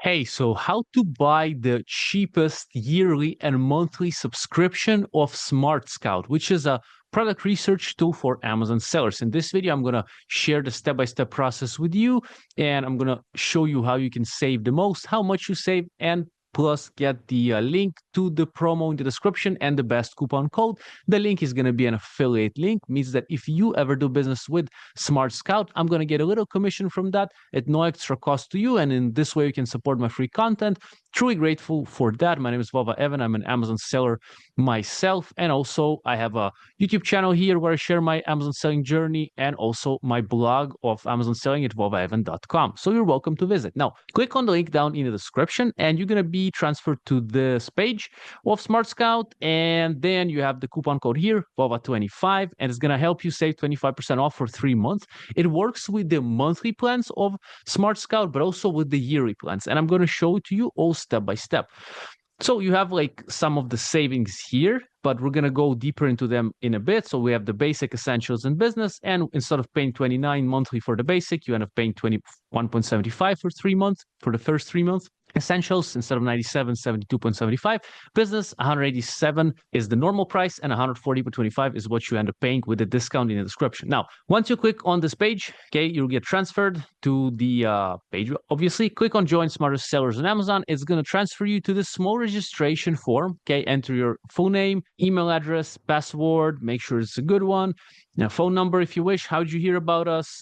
Hey, so how to buy the cheapest yearly and monthly subscription of SmartScout, which is a product research tool for Amazon sellers. In this video, I'm going to share the step-by-step process with you, and I'm going to show you how you can save the most, how much you save, and plus get the link to the promo in the description and the best coupon code. The link is going to be an affiliate link, means that if you ever do business with SmartScout, I'm going to get a little commission from that at no extra cost to you. And in this way, you can support my free content. Truly grateful for that. My name is Vova Evan. I'm an Amazon seller myself. And also I have a YouTube channel here where I share my Amazon selling journey and also my blog of Amazon selling at vovaevan.com. So you're welcome to visit. Now, click on the link down in the description and you're going to be transferred to this page of SmartScout. And then you have the coupon code here, VOVA25, and it's going to help you save 25% off for 3 months. It works with the monthly plans of SmartScout, but also with the yearly plans. And I'm going to show it to you all step by step. So you have like some of the savings here, but we're going to go deeper into them in a bit. So we have the basic, essentials, and business. And instead of paying $29 monthly for the basic, you end up paying $21.75 for 3 months, for the first 3 months. Essentials, instead of $97, $72.75. Business, $187 is the normal price, and $140.25 is what you end up paying with the discount in the description. Now, once you click on this page, okay, you'll get transferred to the page. Obviously, click on Join Smartest Sellers on Amazon. It's going to transfer you to this small registration form. Okay, enter your full name, email address, password. Make sure it's a good one. Now, phone number if you wish. How did you hear about us?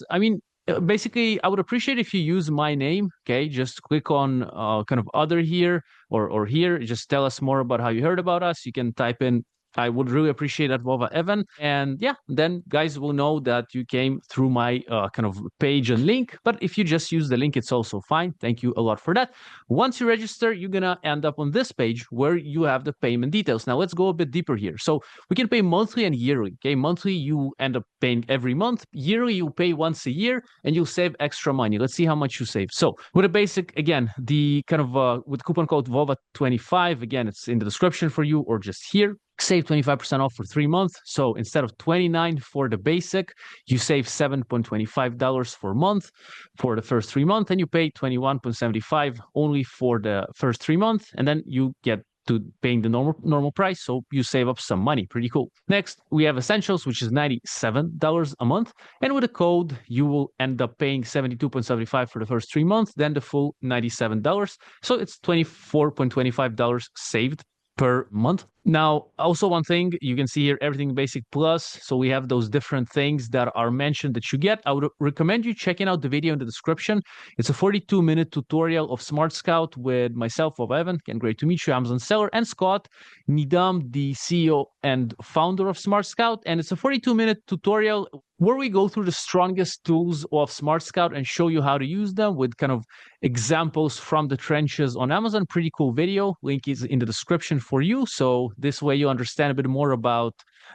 Basically, I would appreciate if you use my name. Okay, just click on kind of other here or here. Just tell us more about how you heard about us. You can type in, I would really appreciate that, Vova Evan. And yeah, then guys will know that you came through my kind of page and link. But if you just use the link, it's also fine. Thank you a lot for that. Once you register, you're going to end up on this page where you have the payment details. Now, let's go a bit deeper here. So we can pay monthly and yearly. Okay, monthly, you end up paying every month. Yearly, you pay once a year and you'll save extra money. Let's see how much you save. So with a basic, again, the kind of with coupon code VOVA25, again, it's in the description for you or just here. Save 25% off for 3 months. So instead of $29 for the basic, you save $7.25 per month for the first 3 months, and you pay $21.75 only for the first 3 months, and then you get to paying the normal price, so you save up some money. Pretty cool. Next, we have Essentials, which is $97 a month, and with a code, you will end up paying $72.75 for the first 3 months, then the full $97. So it's $24.25 saved per month. Now, also one thing you can see here, everything basic plus. So we have those different things that are mentioned that you get. I would recommend you checking out the video in the description. It's a 42-minute tutorial of SmartScout with myself, Vova Evan, and great to meet you, Amazon seller, and Scott Needham, the CEO and founder of SmartScout. And it's a 42-minute tutorial where we go through the strongest tools of SmartScout and show you how to use them with kind of examples from the trenches on Amazon. Pretty cool video. Link is in the description for you. So this way you understand a bit more about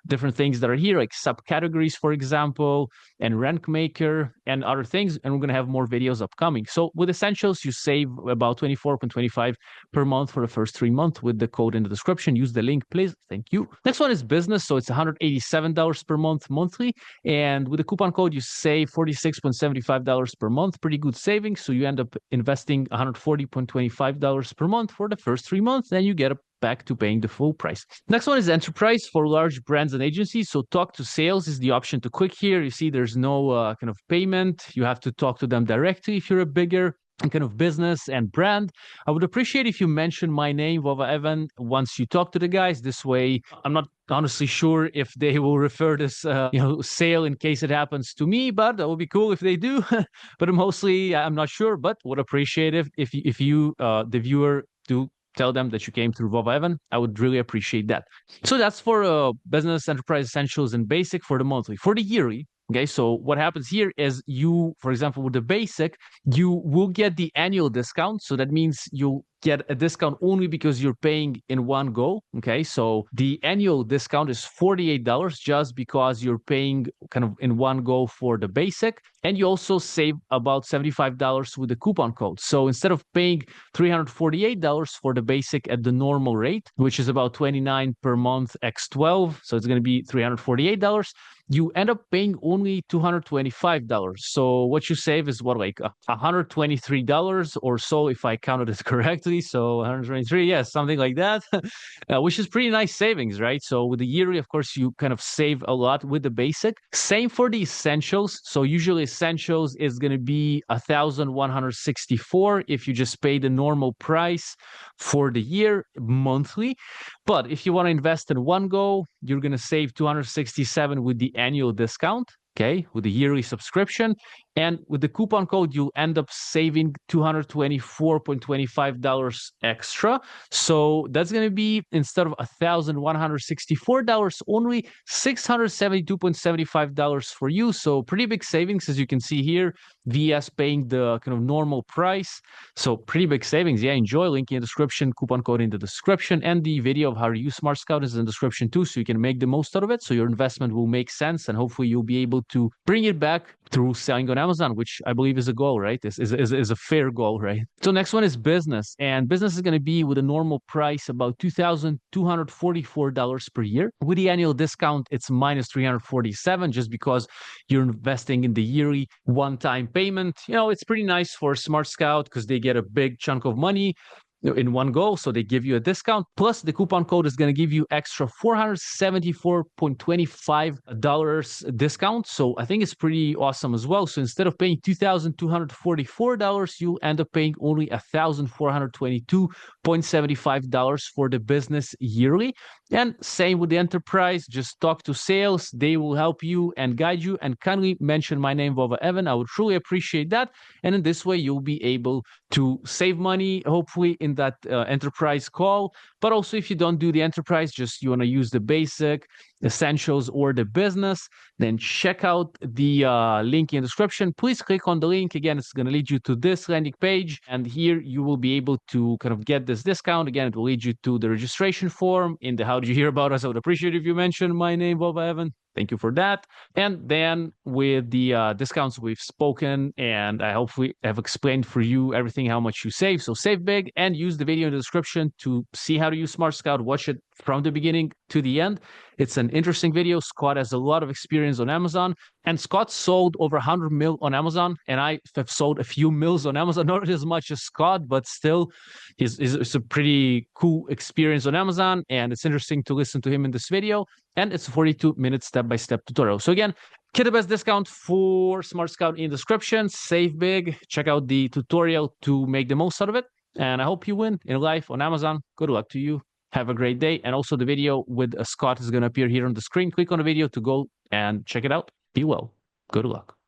different things that are here, like subcategories, for example, and rank maker and other things. And we're going to have more videos upcoming. So with Essentials, you save about $24.25 per month for the first 3 months with the code in the description. Use the link, please. Thank you. Next one is business. So it's $187 per month monthly. And with the coupon code, you save $46.75 per month. Pretty good savings. So you end up investing $140.25 per month for the first 3 months. Then you get back to paying the full price. Next one is enterprise for large brands and agencies. So talk to sales is the option to click here. You see there's no kind of payment. You have to talk to them directly if you're a bigger kind of business and brand. I would appreciate if you mention my name, Vova Evan, once you talk to the guys. This way, I'm not honestly sure if they will refer this sale in case it happens to me, but that would be cool if they do. But mostly, I'm not sure, but would appreciate it if you, the viewer, do tell them that you came through Vova Evan. I would really appreciate that. So that's for business, enterprise, essentials, and basic for the monthly. For the yearly, okay, so what happens here is you, for example, with the basic, you will get the annual discount. So that means you'll get a discount only because you're paying in one go. Okay, so the annual discount is $48 just because you're paying kind of in one go for the basic. And you also save about $75 with the coupon code. So instead of paying $348 for the basic at the normal rate, which is about $29 per month x 12, so it's going to be $348, you end up paying only $225. So what you save is what, like $123 or so, if I counted it correctly. So 123, yes, something like that, which is pretty nice savings, right? So with the yearly, of course, you kind of save a lot with the basic. Same for the essentials. So usually essentials is going to be 1,164 if you just pay the normal price for the year monthly. But if you want to invest in one go, you're going to save 267 with the annual discount, okay, with the yearly subscription. And with the coupon code, you'll end up saving $224.25 extra. So that's going to be, instead of $1,164, only $672.75 for you. So pretty big savings, as you can see here, VS paying the kind of normal price. So pretty big savings. Yeah, enjoy. Link in the description, coupon code in the description, and the video of how to use SmartScout is in the description too, so you can make the most out of it. So your investment will make sense, and hopefully you'll be able to bring it back through selling on Amazon, which I believe is a goal, right? This is a fair goal, right? So next one is business, and business is going to be with a normal price about $2,244 per year. With the annual discount, it's minus 347, just because you're investing in the yearly one-time payment. You know, it's pretty nice for SmartScout because they get a big chunk of money in one go, so they give you a discount. Plus, the coupon code is going to give you extra $474.25 discount. So I think it's pretty awesome as well. So instead of paying $2,244, you end up paying only $1,422.75 for the business yearly. And same with the enterprise, just talk to sales. They will help you and guide you, and kindly mention my name, Vova Evan. I would truly appreciate that. And in this way, you'll be able to save money, hopefully, in that enterprise call. But also, if you don't do the enterprise, just you want to use the basic, essentials, or the business, then check out the link in the description. Please click on the link. Again, it's going to lead you to this landing page, and here you will be able to kind of get this discount. Again, it will lead you to the registration form. In the how did you hear about us, I would appreciate if you mention my name, Vova Evan. Thank you for that. And then with the discounts, we've spoken, and I hopefully have explained for you everything, how much you save. So save big, and use the video in the description to see how to use SmartScout. Watch it from the beginning to the end. It's an interesting video. Scott has a lot of experience on Amazon, and Scott sold over 100 mil on Amazon, and I have sold a few mils on Amazon, not as much as Scott, but still, it's a pretty cool experience on Amazon, and it's interesting to listen to him in this video. And it's a 42-minute step-by-step tutorial. So again, get the best discount for SmartScout in the description. Save big. Check out the tutorial to make the most out of it. And I hope you win in life on Amazon. Good luck to you. Have a great day. And also the video with Scott is going to appear here on the screen. Click on the video to go and check it out. Be well. Good luck.